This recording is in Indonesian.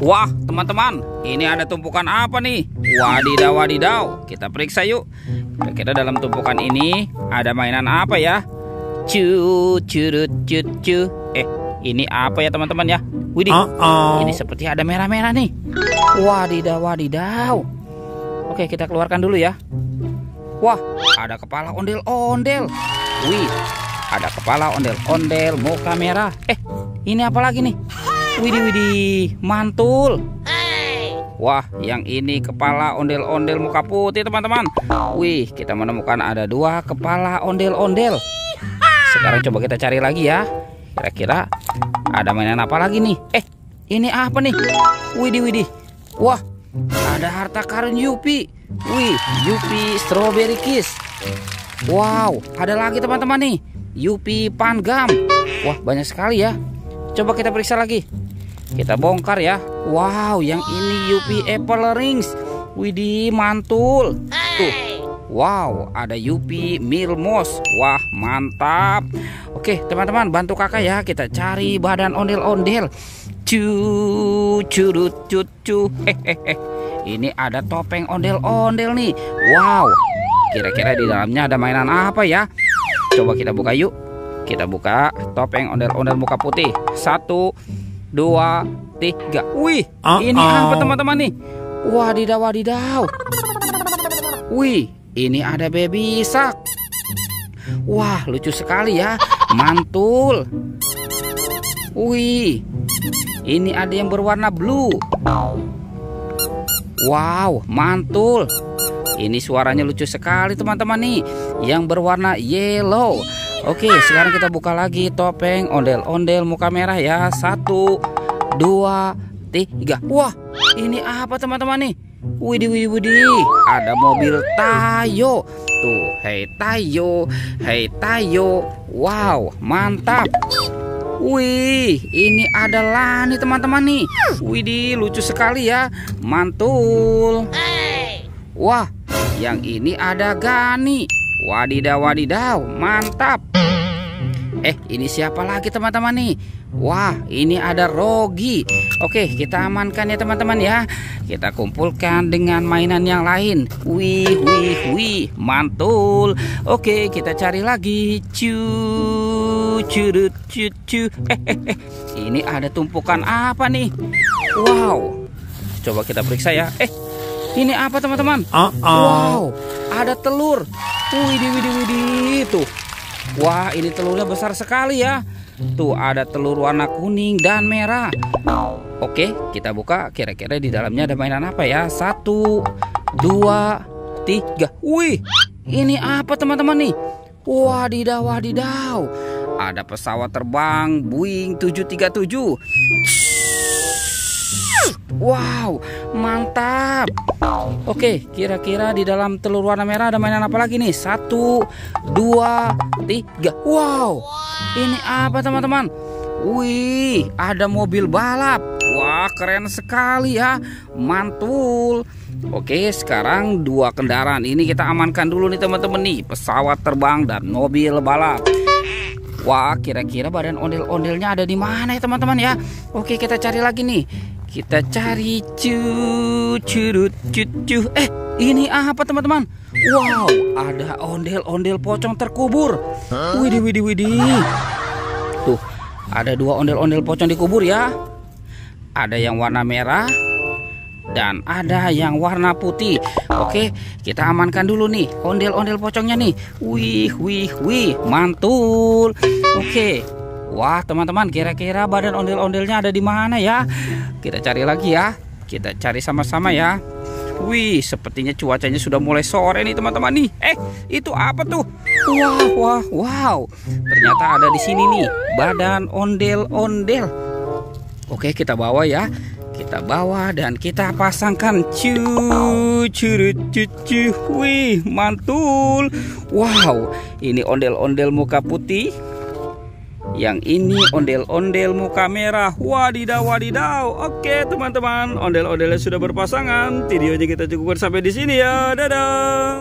Wah, teman-teman, ini ada tumpukan apa nih? Wadidaw, wadidaw. Kita periksa yuk. Kira-kira dalam tumpukan ini ada mainan apa ya? Curut cut cu. Ini apa ya teman-teman ya? Widih, ini seperti ada merah-merah nih. Wadidaw, wadidaw. Oke, kita keluarkan dulu ya. Wah, ada kepala ondel-ondel. Wih, ada kepala ondel-ondel muka merah. Ini apa lagi nih? Widih, widih, mantul. Wah, yang ini kepala ondel-ondel muka putih teman-teman. Wih, kita menemukan ada 2 kepala ondel-ondel. Sekarang coba kita cari lagi ya. Kira-kira ada mainan apa lagi nih? Ini apa nih? Widih, widih. Wah, ada harta karun Yupi. Wih, Yupi Strawberry Kiss. Wow, ada lagi teman-teman nih, Yupi Pangam. Wah, banyak sekali ya. Coba kita periksa lagi. Kita bongkar ya. Wow, yang ini Yupi Apple Rings. Widih, mantul. Tuh. Wow, ada Yupi Milmos. Wah, mantap. Oke, teman-teman, bantu kakak ya. Kita cari badan ondel-ondel. Curut cut cu. Ini ada topeng ondel-ondel nih. Wow, kira-kira di dalamnya ada mainan apa ya? Coba kita buka yuk. Kita buka topeng ondel-ondel muka putih. 1, 2, 3. Wih, ini apa teman-teman nih? Wadidaw, wadidaw. Wih, ini ada baby shark. Wah, lucu sekali ya. Mantul. Wih, ini ada yang berwarna blue. Wow, mantul. Ini suaranya lucu sekali teman-teman nih, yang berwarna yellow. Oke, sekarang kita buka lagi topeng ondel-ondel muka merah ya. 1, 2, 3. Wah, ini apa teman-teman nih? Widih, widih, widih. Ada mobil Tayo. Tuh, hei Tayo, hei Tayo. Wow, mantap. Wih, ini ada Lani teman-teman nih. Widih, lucu sekali ya. Mantul. Wah, yang ini ada Gani. Wadidaw, wadidaw, mantap. Ini siapa lagi teman-teman nih? Wah, ini ada Rogi. Oke, kita amankan ya teman-teman ya. Kita kumpulkan dengan mainan yang lain. Wih, wih, wih, mantul. Oke, kita cari lagi. Curut cut cu. Ini ada tumpukan apa nih? Wow, coba kita periksa ya. Ini apa teman-teman? Wow, ada telur. Widih, widih, widih. Tuh. Wah, ini telurnya besar sekali ya. Tuh, ada telur warna kuning dan merah. Oke, kita buka. Kira-kira di dalamnya ada mainan apa ya? 1, 2, 3. Wih, ini apa teman-teman nih? Wadidaw, wadidaw. Ada pesawat terbang Boeing 737. Wow, mantap. Oke, kira-kira di dalam telur warna merah ada mainan apa lagi nih? 1, 2, 3. Wow, ini apa teman-teman? Wih, ada mobil balap. Wah, keren sekali ya. Mantul. Oke, sekarang 2 kendaraan ini kita amankan dulu nih teman-teman nih. Pesawat terbang dan mobil balap. Wah, kira-kira badan ondel-ondelnya ada di mana ya teman-teman ya? Oke, kita cari lagi nih. Kita cari curut cut cu. Ini apa teman-teman? Wow, ada ondel-ondel pocong terkubur. Widih, widih, widih. Tuh, ada 2 ondel-ondel pocong dikubur ya. Ada yang warna merah dan ada yang warna putih. Oke, kita amankan dulu nih ondel-ondel pocongnya nih. Wih, wih, wih, mantul. Oke. Wah, teman-teman, kira-kira badan ondel-ondelnya ada di mana ya? Kita cari lagi ya. Kita cari sama-sama ya. Wih, sepertinya cuacanya sudah mulai sore nih teman-teman nih. Itu apa tuh? Wah, wah, wow. Ternyata ada di sini nih badan ondel-ondel. Oke, kita bawa ya. Kita bawa dan kita pasangkan. Curut cut cu. Wih, mantul. Wow, ini ondel-ondel muka putih. Yang ini ondel-ondel muka merah. Wadidaw, wadidaw. Oke teman-teman, ondel-ondelnya sudah berpasangan. Videonya kita cukupkan sampai di sini ya. Dadah.